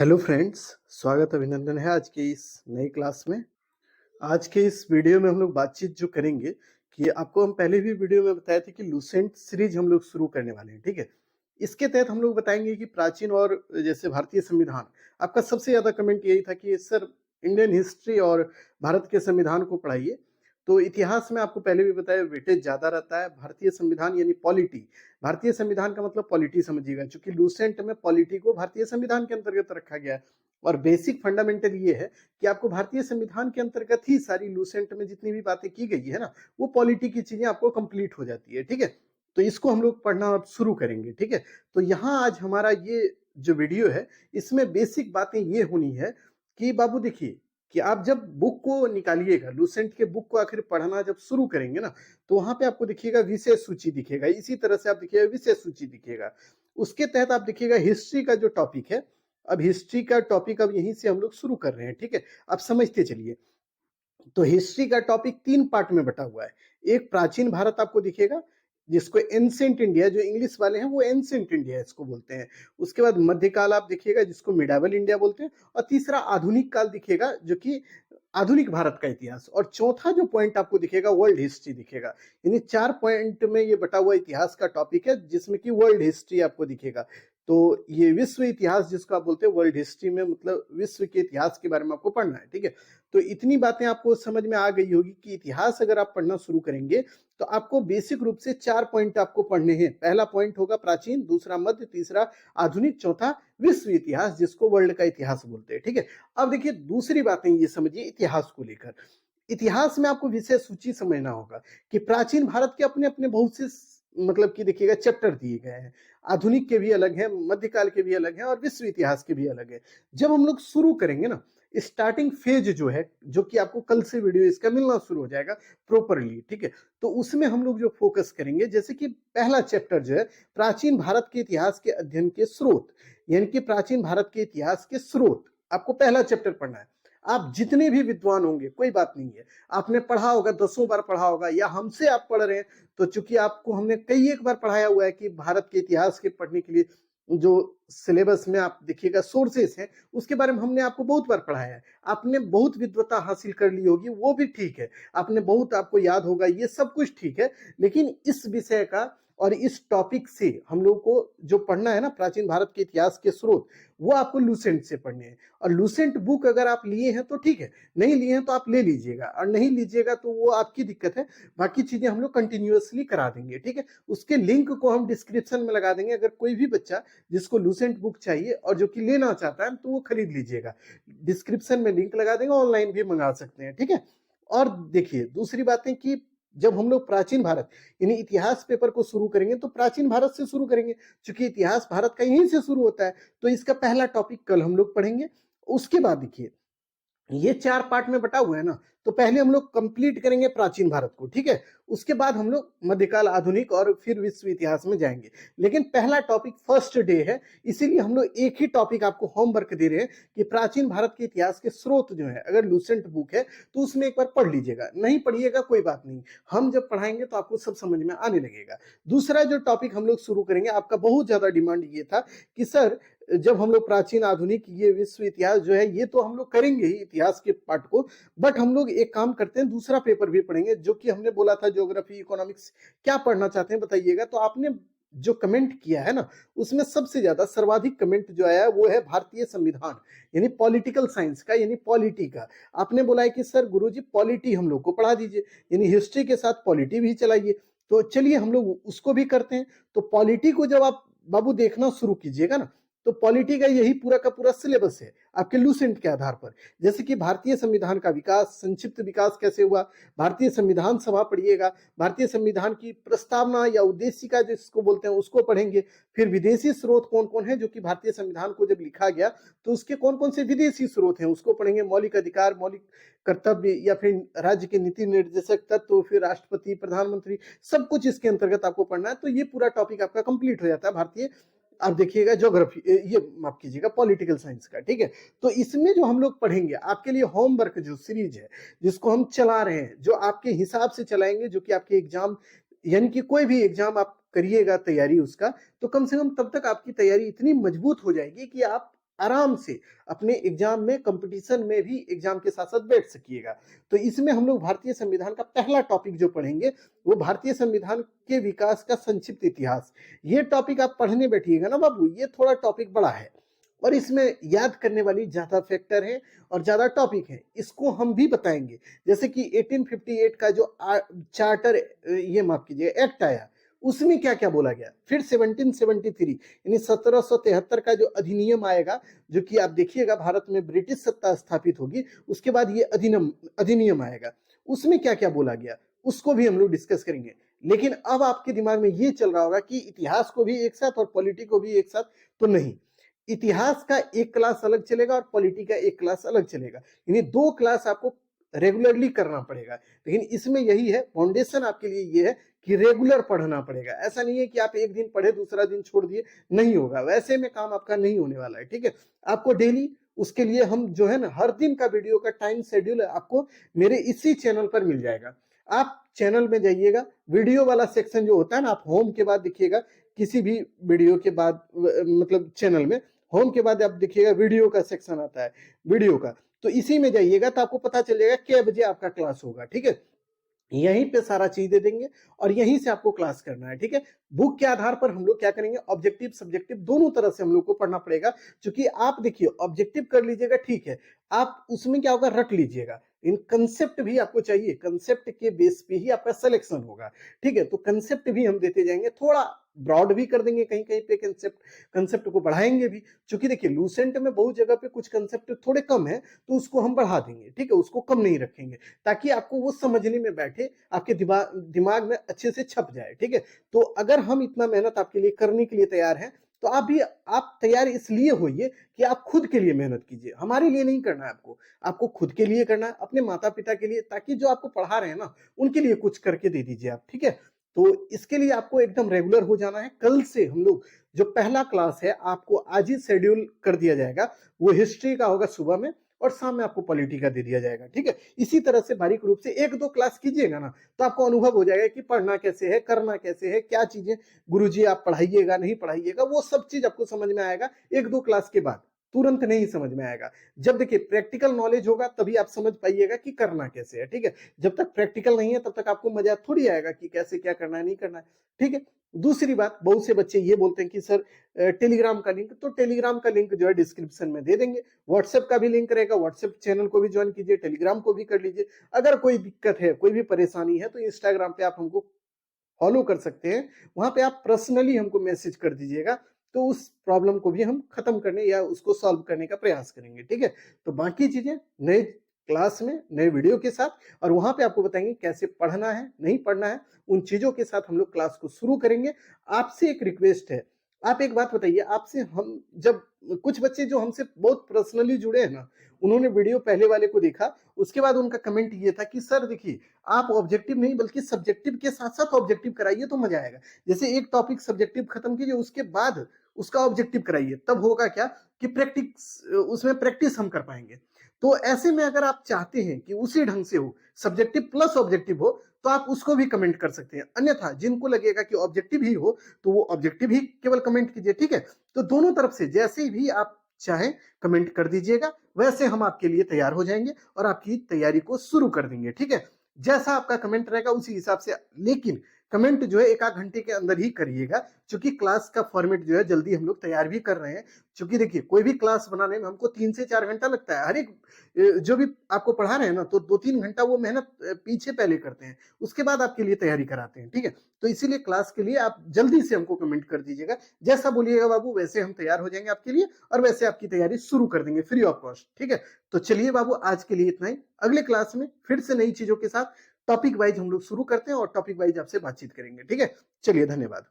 Hello friends, स्वागत अभिनंदन है आज के इस नई क्लास में। आज के इस वीडियो में हम लोग बातचीत जो करेंगे कि आपको हम पहले भी वीडियो में बताए थे कि लूसेंट सीरीज हम लोग शुरू करने वाले हैं, ठीक है। इसके तहत हम लोग बताएंगे कि प्राचीन और जैसे भारतीय संविधान। आपका सबसे ज्यादा कमेंट यही था कि सर इंडियन हिस्ट्री और भारत के संविधान को पढ़ाइए। तो इतिहास में आपको पहले भी बताया वेटेज ज्यादा रहता है। भारतीय संविधान यानी पॉलिटी, भारतीय संविधान का मतलब पॉलिटी समझिएगा, क्योंकि लूसेंट में पॉलिटी को भारतीय संविधान के अंतर्गत रखा गया है। और बेसिक फंडामेंटल ये है कि आपको भारतीय संविधान के अंतर्गत ही सारी लूसेंट में जितनी भी बातें की गई है ना, वो पॉलिटी की चीजें आपको कंप्लीट हो जाती है, ठीक है। तो इसको हम लोग पढ़ना अब शुरू करेंगे, ठीक है। तो यहाँ आज हमारा ये जो वीडियो है, इसमें बेसिक बातें ये होनी है कि बाबू देखिए कि आप जब बुक को निकालिएगा, लूसेंट के बुक को आखिर पढ़ना जब शुरू करेंगे ना, तो वहां पे आपको दिखिएगा विषय सूची दिखेगा, इसी तरह से आप देखिएगा विषय सूची दिखेगा। उसके तहत आप देखिएगा हिस्ट्री का जो टॉपिक है, अब हिस्ट्री का टॉपिक अब यहीं से हम लोग शुरू कर रहे हैं, ठीक है। आप समझते चलिए। तो हिस्ट्री का टॉपिक 3 पार्ट में बटा हुआ है। एक प्राचीन भारत आपको दिखेगा, जिसको एंशिएंट इंडिया, जो इंग्लिश वाले हैं वो एंशिएंट इंडिया इसको बोलते हैं। उसके बाद मध्यकाल आप देखिएगा, जिसको मिडावल इंडिया बोलते हैं। और तीसरा आधुनिक काल दिखेगा, जो कि आधुनिक भारत का इतिहास। और चौथा जो पॉइंट आपको दिखेगा वर्ल्ड हिस्ट्री दिखेगा। यानी 4 पॉइंट में ये बटा हुआ इतिहास का टॉपिक है, जिसमें कि वर्ल्ड हिस्ट्री आपको दिखेगा। तो ये विश्व इतिहास जिसको आप बोलते हैं, वर्ल्ड हिस्ट्री में मतलब विश्व के इतिहास के बारे में आपको पढ़ना है, ठीक है। तो इतनी बातें आपको समझ में आ गई होगी कि इतिहास अगर आप पढ़ना शुरू करेंगे तो आपको बेसिक रूप से 4 पॉइंट आपको पढ़ने हैं। पहला पॉइंट होगा प्राचीन, दूसरा मध्य, तीसरा आधुनिक, चौथा विश्व इतिहास, जिसको वर्ल्ड का इतिहास बोलते हैं, ठीक है। अब देखिए दूसरी बातें ये समझिए इतिहास को लेकर। इतिहास में आपको विषय सूची समझना होगा कि प्राचीन भारत के अपने अपने बहुत से मतलब कि देखिएगा चैप्टर दिए गए हैं। आधुनिक के भी अलग हैं, मध्यकाल के भी अलग हैं और विश्व इतिहास के भी अलग है। जब हम लोग शुरू करेंगे ना, स्टार्टिंग फेज जो है, जो कि आपको कल से वीडियो इसका मिलना शुरू हो जाएगा प्रॉपरली, ठीक है। तो उसमें हम लोग जो फोकस करेंगे, जैसे कि पहला चैप्टर जो है प्राचीन भारत के इतिहास के अध्ययन के स्रोत, यानी कि प्राचीन भारत के इतिहास के स्रोत आपको पहला चैप्टर पढ़ना है। आप जितने भी विद्वान होंगे कोई बात नहीं है, आपने पढ़ा होगा, 10 बार पढ़ा होगा, या हमसे आप पढ़ रहे हैं, तो चूंकि आपको हमने कई एक बार पढ़ाया हुआ है कि भारत के इतिहास के पढ़ने के लिए जो सिलेबस में आप देखिएगा सोर्सेस हैं, उसके बारे में हमने आपको बहुत बार पढ़ाया है। आपने बहुत विद्वता हासिल कर ली होगी, वो भी ठीक है, आपने बहुत, आपको याद होगा, ये सब कुछ ठीक है। लेकिन इस विषय का और इस टॉपिक से हम लोग को जो पढ़ना है ना, प्राचीन भारत के इतिहास के स्रोत, वो आपको लूसेंट से पढ़ने हैं। और लूसेंट बुक अगर आप लिए हैं तो ठीक है, नहीं लिए हैं तो आप ले लीजिएगा, और नहीं लीजिएगा तो वो आपकी दिक्कत है। बाकी चीजें हम लोग कंटिन्यूअसली करा देंगे, ठीक है। उसके लिंक को हम डिस्क्रिप्शन में लगा देंगे। अगर कोई भी बच्चा जिसको लूसेंट बुक चाहिए और जो कि लेना चाहता है तो वो खरीद लीजिएगा, डिस्क्रिप्शन में लिंक लगा देंगे, ऑनलाइन भी मंगा सकते हैं, ठीक है। और देखिए दूसरी बात है कि जब हम लोग प्राचीन भारत यानी इतिहास पेपर को शुरू करेंगे तो प्राचीन भारत से शुरू करेंगे, क्योंकि इतिहास भारत का यहीं से शुरू होता है। तो इसका पहला टॉपिक कल हम लोग पढ़ेंगे। उसके बाद देखिए ये 4 पार्ट में बटा हुआ है ना, तो पहले हम लोग कंप्लीट करेंगे प्राचीन भारत को, ठीक है। उसके बाद हम लोग मध्यकाल, आधुनिक और फिर विश्व इतिहास में जाएंगे। लेकिन पहला टॉपिक फर्स्ट डे है, इसीलिए हम लोग एक ही टॉपिक आपको होमवर्क दे रहे हैं कि प्राचीन भारत के इतिहास के स्रोत जो है, अगर लूसेंट बुक है तो उसमें एक बार पढ़ लीजिएगा, नहीं पढ़िएगा कोई बात नहीं, हम जब पढ़ाएंगे तो आपको सब समझ में आने लगेगा। दूसरा जो टॉपिक हम लोग शुरू करेंगे, आपका बहुत ज्यादा डिमांड ये था कि सर जब हम लोग प्राचीन, आधुनिक, ये विश्व इतिहास जो है, ये तो हम लोग करेंगे ही इतिहास के पार्ट को, बट हम लोग एक काम करते हैं, दूसरा पेपर भी पढ़ेंगे, जो कि हमने बोला था ज्योग्राफी, इकोनॉमिक्स, क्या पढ़ना चाहते हैं बताइएगा। तो आपने जो कमेंट किया है ना, उसमें सबसे ज्यादा सर्वाधिक कमेंट जो आया है वो है भारतीय संविधान, यानी पॉलिटिकल साइंस का, यानी पॉलिटी का। आपने बोला है कि सर गुरुजी पॉलिटी हम लोग को पढ़ा दीजिए, यानी हिस्ट्री के साथ पॉलिटी भी चलाइए। तो चलिए हम लोग उसको भी करते हैं। तो पॉलिटी को जब आप बाबू देखना शुरू कीजिएगा ना, तो पॉलिटी का यही पूरा का पूरा सिलेबस है आपके लूसेंट के आधार पर। जैसे कि भारतीय संविधान का विकास, संक्षिप्त विकास कैसे हुआ, भारतीय संविधान सभा पढ़िएगा, भारतीय संविधान की प्रस्तावना या उद्देशिका जिसको बोलते हैं उसको पढ़ेंगे। फिर विदेशी स्रोत कौन कौन है, जो कि भारतीय संविधान को जब लिखा गया तो उसके कौन कौन से विदेशी स्रोत हैं उसको पढ़ेंगे। मौलिक अधिकार, मौलिक कर्तव्य, या फिर राज्य के नीति निर्देशक तत्व, फिर राष्ट्रपति, प्रधानमंत्री, सब कुछ इसके अंतर्गत आपको पढ़ना है। तो ये पूरा टॉपिक आपका कंप्लीट हो जाता है भारतीय, आप देखिएगा ज्योग्राफी, ये माफ कीजिएगा पॉलिटिकल साइंस का, ठीक है। तो इसमें जो हम लोग पढ़ेंगे आपके लिए होमवर्क जो सीरीज है, जिसको हम चला रहे हैं, जो आपके हिसाब से चलाएंगे, जो कि आपके एग्जाम, यानी कि कोई भी एग्जाम आप करिएगा तैयारी उसका, तो कम से कम तब तक आपकी तैयारी इतनी मजबूत हो जाएगी कि आप आराम से अपने एग्जाम में कंपटीशन में भी एग्जाम के साथ साथ बैठ सकिएगा। तो इसमें हम लोग भारतीय संविधान का पहला टॉपिक जो पढ़ेंगे वो भारतीय संविधान के विकास का संक्षिप्त इतिहास। ये टॉपिक आप पढ़ने बैठिएगा ना बाबू, ये थोड़ा टॉपिक बड़ा है और इसमें याद करने वाली ज्यादा फैक्टर है और ज्यादा टॉपिक है, इसको हम भी बताएंगे। जैसे कि 1858 का जो चार्टर, ये माफ कीजिए, एक्ट आया, उसमें क्या क्या बोला गया। फिर 1773 यानी 1773 का जो अधिनियम आएगा, जो कि आप देखिएगा भारत में ब्रिटिश सत्ता स्थापित होगी, उसके बाद ये अधिनियम आएगा, उसमें क्या क्या बोला गया उसको भी हम लोग डिस्कस करेंगे। लेकिन अब आपके दिमाग में ये चल रहा होगा कि इतिहास को भी एक साथ और पॉलिटी को भी एक साथ, तो नहीं, इतिहास का एक क्लास अलग चलेगा और पॉलिटी का एक क्लास अलग चलेगा, यानी दो क्लास आपको रेगुलरली करना पड़ेगा। लेकिन इसमें यही है, फाउंडेशन आपके लिए ये है कि रेगुलर पढ़ना पड़ेगा। ऐसा नहीं है कि आप एक दिन पढ़े दूसरा दिन छोड़ दिए, नहीं होगा, वैसे में काम आपका नहीं होने वाला है। ठीक है, आपको डेली उसके लिए हम जो है ना, हर दिन का वीडियो का टाइम शेड्यूल आपको मेरे इसी चैनल पर मिल जाएगा। आप चैनल में जाइएगा, वीडियो वाला सेक्शन जो होता है ना, आप होम के बाद देखिएगा, किसी भी वीडियो के बाद मतलब चैनल में होम के बाद आप देखिएगा वीडियो का सेक्शन आता है, वीडियो का, तो इसी में जाइएगा तो आपको पता चलेगा क्या बजे आपका क्लास होगा। ठीक है, यहीं पे सारा चीज दे देंगे और यहीं से आपको क्लास करना है। ठीक है, बुक के आधार पर हम लोग क्या करेंगे, ऑब्जेक्टिव सब्जेक्टिव दोनों तरह से हम लोग को पढ़ना पड़ेगा। क्योंकि आप देखिए, ऑब्जेक्टिव कर लीजिएगा ठीक है, आप उसमें क्या होगा, रट लीजिएगा, इन कंसेप्ट भी आपको चाहिए, कंसेप्ट के बेस पे ही आपका सिलेक्शन होगा। ठीक है, तो कंसेप्ट भी हम देते जाएंगे, थोड़ा ब्रॉड भी कर देंगे कहीं कहीं पे, कंसेप्ट को बढ़ाएंगे भी। क्योंकि देखिए लूसेंट में बहुत जगह पे कुछ कंसेप्ट थोड़े कम है, तो उसको हम बढ़ा देंगे। ठीक है, उसको कम नहीं रखेंगे, ताकि आपको वो समझने में बैठे, आपके दिमाग में अच्छे से छप जाए। ठीक है, तो अगर हम इतना मेहनत आपके लिए करने के लिए तैयार हैं, तो आप तैयार इसलिए होइए कि आप खुद के लिए मेहनत कीजिए। हमारे लिए नहीं करना है आपको खुद के लिए करना है, अपने माता पिता के लिए, ताकि जो आपको पढ़ा रहे हैं ना, उनके लिए कुछ करके दे दीजिए आप। ठीक है, तो इसके लिए आपको एकदम रेगुलर हो जाना है। कल से हम लोग जो पहला क्लास है आपको आज ही शेड्यूल कर दिया जाएगा, वो हिस्ट्री का होगा सुबह में, और शाम में आपको पॉलिटी का दे दिया जाएगा। ठीक है, इसी तरह से बारीक रूप से एक दो क्लास कीजिएगा ना, तो आपको अनुभव हो जाएगा कि पढ़ना कैसे है, करना कैसे है, क्या चीजें गुरुजी आप पढ़ाइएगा नहीं पढ़ाइएगा, वो सब चीज आपको समझ में आएगा एक दो क्लास के बाद, तुरंत नहीं समझ में आएगा। जब देखिए प्रैक्टिकल नॉलेज होगा तभी आप समझ पाइएगा कि करना कैसे है। ठीक है, जब तक प्रैक्टिकल नहीं है तब तक आपको मजा थोड़ी आएगा कि कैसे क्या करना है नहीं करना है। ठीक है, दूसरी बात, बहुत से बच्चे ये बोलते हैं कि सर टेलीग्राम का लिंक, तो टेलीग्राम का लिंक जो है डिस्क्रिप्शन में दे देंगे, व्हाट्सएप का भी लिंक रहेगा, व्हाट्सएप चैनल को भी ज्वाइन कीजिए, टेलीग्राम को भी कर लीजिए। अगर कोई दिक्कत है, कोई भी परेशानी है, तो इंस्टाग्राम पे आप हमको फॉलो कर सकते हैं, वहां पे आप पर्सनली हमको मैसेज कर दीजिएगा, तो उस प्रॉब्लम को भी हम खत्म करने या उसको सॉल्व करने का प्रयास करेंगे। ठीक है, तो बाकी चीजें नए क्लास में नए वीडियो के साथ, और वहां पे आपको बताएंगे कैसे पढ़ना है नहीं पढ़ना है, उन चीजों के साथ हम लोग क्लास को शुरू करेंगे। आपसे एक रिक्वेस्ट है, आप एक बात बताइए, आपसे हम जब कुछ बच्चे जो हमसे बहुत पर्सनली जुड़े हैं ना, उन्होंने वीडियो पहले वाले को देखा, उसके बाद उनका कमेंट ये था कि सर देखिए, आप ऑब्जेक्टिव नहीं बल्कि सब्जेक्टिव के साथ साथ ऑब्जेक्टिव कराइए तो मजा आएगा। जैसे एक टॉपिक सब्जेक्टिव खत्म कीजिए, उसके बाद उसका ऑब्जेक्टिव कराइए, तब होगा क्या कि उसमें प्रैक्टिस हम कर पाएंगे। तो ऐसे में अगर आप चाहते हैं कि उसी ढंग से हो, सब्जेक्टिव प्लस ऑब्जेक्टिव हो, तो आप उसको भी कमेंट कर सकते हैं। अन्यथा जिनको लगेगा कि ऑब्जेक्टिव ही हो, तो वो ऑब्जेक्टिव ही केवल कमेंट कीजिए। ठीक है, तो दोनों तरफ से जैसे भी आप चाहें कमेंट कर दीजिएगा, वैसे हम आपके लिए तैयार हो जाएंगे और आपकी तैयारी को शुरू कर देंगे। ठीक है, जैसा आपका कमेंट रहेगा उसी हिसाब से, लेकिन कमेंट जो है एक आध घंटे के अंदर ही करिएगा, क्योंकि क्लास का फॉर्मेट जो है जल्दी हम लोग तैयार भी कर रहे हैं। क्योंकि देखिए कोई भी क्लास बनाने में हमको 3 से 4 घंटा लगता है, हर एक जो भी आपको पढ़ा रहे हैं ना, तो 2-3 घंटा वो मेहनत पीछे पहले करते हैं, उसके बाद आपके लिए तैयारी कराते हैं। ठीक है, तो इसीलिए क्लास के लिए आप जल्दी से हमको कमेंट कर दीजिएगा, जैसा बोलिएगा बाबू वैसे हम तैयार हो जाएंगे आपके लिए, और वैसे आपकी तैयारी शुरू कर देंगे फ्री ऑफ कॉस्ट। ठीक है, तो चलिए बाबू, आज के लिए इतना ही। अगले क्लास में फिर से नई चीजों के साथ टॉपिक वाइज हम लोग शुरू करते हैं और टॉपिक वाइज आपसे बातचीत करेंगे। ठीक है, चलिए, धन्यवाद।